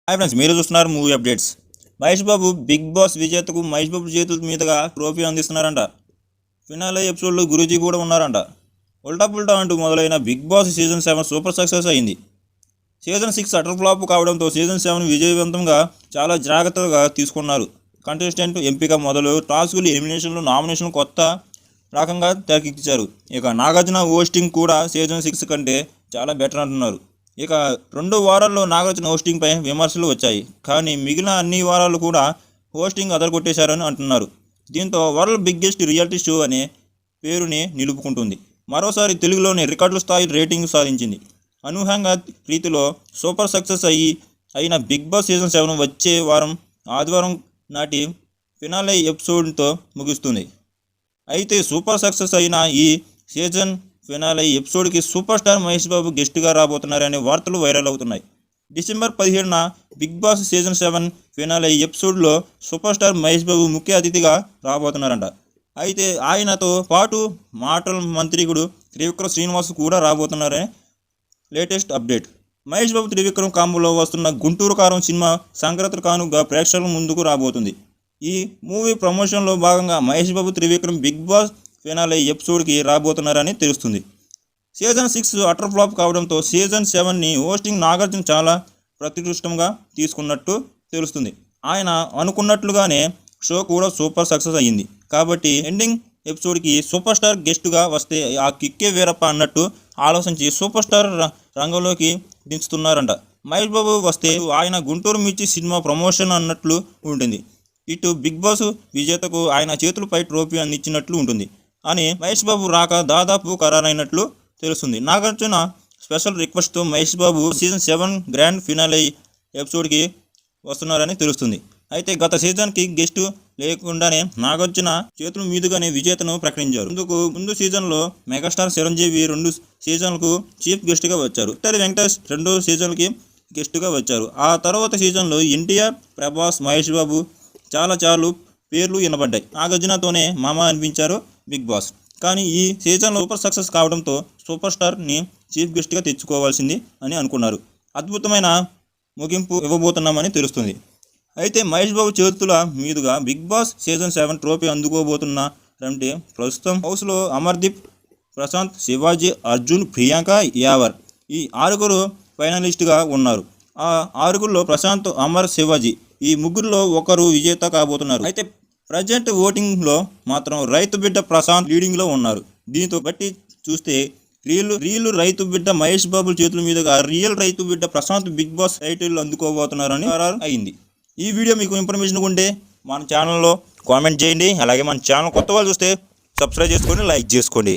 Hi friends, మీరు చూస్తున్నారు movie updates. Mahesh Babu big boss విజేతకు Mahesh Babu చేతుల మీదుగా ట్రోఫీ అందిస్తున్నారంట. ఫినాలే ఎపిసోడ్లో గురూజీ కూడా ఉన్నారంట. ఉల్టా పుల్టా అంటూ మొదలైన Bigg Boss season 7 super success అయింది. సీజన్ 6 అటర్ ఫ్లాప్ కావడంతో సీజన్ 7 విజయవంతంగా చాలా జాగ్రత్తగా తీసుకున్నారు. కంటెస్టెంట్ ఎంపిక మొదలు టాస్కులు, ఎలిమినేషన్లు, నామినేషన్లు కొత్త రకంగా తెరకెక్కించారు. ఇక నాగార్జున హోస్టింగ్ కూడా సీజన్ 6 కంటే చాలా బెటర్ అంటున్నారు. ఇక 2 వారాల్లో నాగార్జున హోస్టింగ్పై విమర్శలు వచ్చాయి. కానీ మిగిలిన అన్ని వారాలు కూడా హోస్టింగ్ అదరగొట్టేశారని అంటున్నారు. దీంతో వరల్డ్ బిగ్గెస్ట్ రియాలిటీ షో అనే పేరుని నిలుపుకుంటుంది. మరోసారి తెలుగులోని రికార్డుల స్థాయి రేటింగ్ సాధించింది. అనూహ్యంగా రీతిలో సూపర్ సక్సెస్ అయిన బిగ్ బాస్ సీజన్ 7 వచ్చే వారం ఆదివారం నాటి ఫినాలే ఎపిసోడ్తో ముగుస్తుంది. అయితే సూపర్ సక్సెస్ అయిన ఈ సీజన్ ఫినాలే ఎపిసోడ్కి సూపర్ స్టార్ మహేష్ బాబు గెస్ట్గా రాబోతున్నారనే వార్తలు వైరల్ అవుతున్నాయి. డిసెంబర్ 17న బిగ్ బాస్ సీజన్ 7 ఫినాలే ఎపిసోడ్లో సూపర్ స్టార్ మహేష్ బాబు ముఖ్య అతిథిగా రాబోతున్నారంట. అయితే ఆయనతో పాటు మాటల మంత్రికుడు త్రివిక్రమ్ శ్రీనివాస్ కూడా రాబోతున్నారనే లేటెస్ట్ అప్డేట్. మహేష్ బాబు త్రివిక్రమ్ కాంబోలో వస్తున్న గుంటూరు కారం సినిమా సంక్రాంతి కానుకగా ప్రేక్షకుల ముందుకు రాబోతుంది. ఈ మూవీ ప్రమోషన్లో భాగంగా Mahesh Babu Trivikram big boss finale ఎపిసోడ్కి రాబోతున్నారని తెలుస్తుంది. సీజన్ 6 అటర్ ఫ్లాప్ కావడంతో సీజన్ 7ని హోస్టింగ్ నాగార్జున చాలా ప్రతిష్ఠంగా తీసుకున్నట్టు తెలుస్తుంది. ఆయన అనుకున్నట్లుగానే షో కూడా సూపర్ సక్సెస్ అయ్యింది. కాబట్టి ఎండింగ్ ఎపిసోడ్కి సూపర్ స్టార్ గెస్టుగా వస్తే ఆ కిక్కే వీరప్ప అన్నట్టు ఆలోచించి సూపర్ స్టార్ రంగంలోకి దించుతున్నారంట. మహేష్ బాబు వస్తే ఆయన గుంటూరు మిర్చి సినిమా ప్రమోషన్ అన్నట్లు ఉంటుంది. ఇటు బిగ్ బాస్ విజేతకు ఆయన చేతులపై ట్రోఫీ అందించినట్లు ఉంటుంది అని మహేష్ బాబు రాక దాదాపు ఖరారైనట్లు తెలుస్తుంది. Nagarjuna special రిక్వెస్ట్తో Mahesh Babu season 7 grand finale ఎపిసోడ్కి వస్తున్నారని తెలుస్తుంది. అయితే గత సీజన్కి గెస్టు లేకుండానే నాగార్జున చేతుల మీదుగానే విజేతను ప్రకటించారు. ముందు సీజన్లో మెగాస్టార్ చిరంజీవి 2 సీజన్లకు చీఫ్ గెస్ట్గా వచ్చారు. విక్టరీ వెంకటేష్ 2 సీజన్లకి గెస్టుగా వచ్చారు. ఆ తర్వాత సీజన్లో ఎన్టీఆర్, ప్రభాస్, మహేష్ బాబు చాలా పేర్లు వినబడ్డాయి. నాగార్జునతోనే మామ అనిపించారు బిగ్ బాస్. కానీ ఈ సీజన్లో సూపర్ సక్సెస్ కావడంతో సూపర్ స్టార్ని చీఫ్ గెస్ట్గా తెచ్చుకోవాల్సింది అని అనుకున్నారు. అద్భుతమైన ముగింపు ఇవ్వబోతున్నామని తెలుస్తుంది. అయితే మహేష్ బాబు చేతుల మీదుగా బిగ్ బాస్ సీజన్ 7 ట్రోఫీ అందుకోబోతున్నారంటే ప్రస్తుతం హౌస్లో అమర్దీప్, ప్రశాంత్, శివాజీ, అర్జున్, ప్రియాంక, యావర్ ఈ 6 ఫైనలిస్టుగా ఉన్నారు. ఆ 6లో ప్రశాంత్, అమర్, శివాజీ ఈ ముగ్గురులో ఒకరు విజేత కాబోతున్నారు. అయితే ప్రజెంట్ ఓటింగ్లో మాత్రం రైతు బిడ్డ ప్రశాంత్ లీడింగ్లో ఉన్నారు. దీంతో బట్టి చూస్తే రియల్ రైతు బిడ్డ మహేష్ బాబు చేతుల మీదుగా రియల్ రైతు బిడ్డ ప్రశాంత్ బిగ్ బాస్ టైటిల్ అందుకోబోతున్నారని ఖరారు అయింది. ఈ వీడియో మీకు ఇన్ఫర్మేషన్ ఉంటే మన ఛానల్లో కామెంట్ చేయండి. అలాగే మన ఛానల్ కొత్త వాళ్ళు చూస్తే సబ్స్క్రైబ్ చేసుకోండి, లైక్ చేసుకోండి.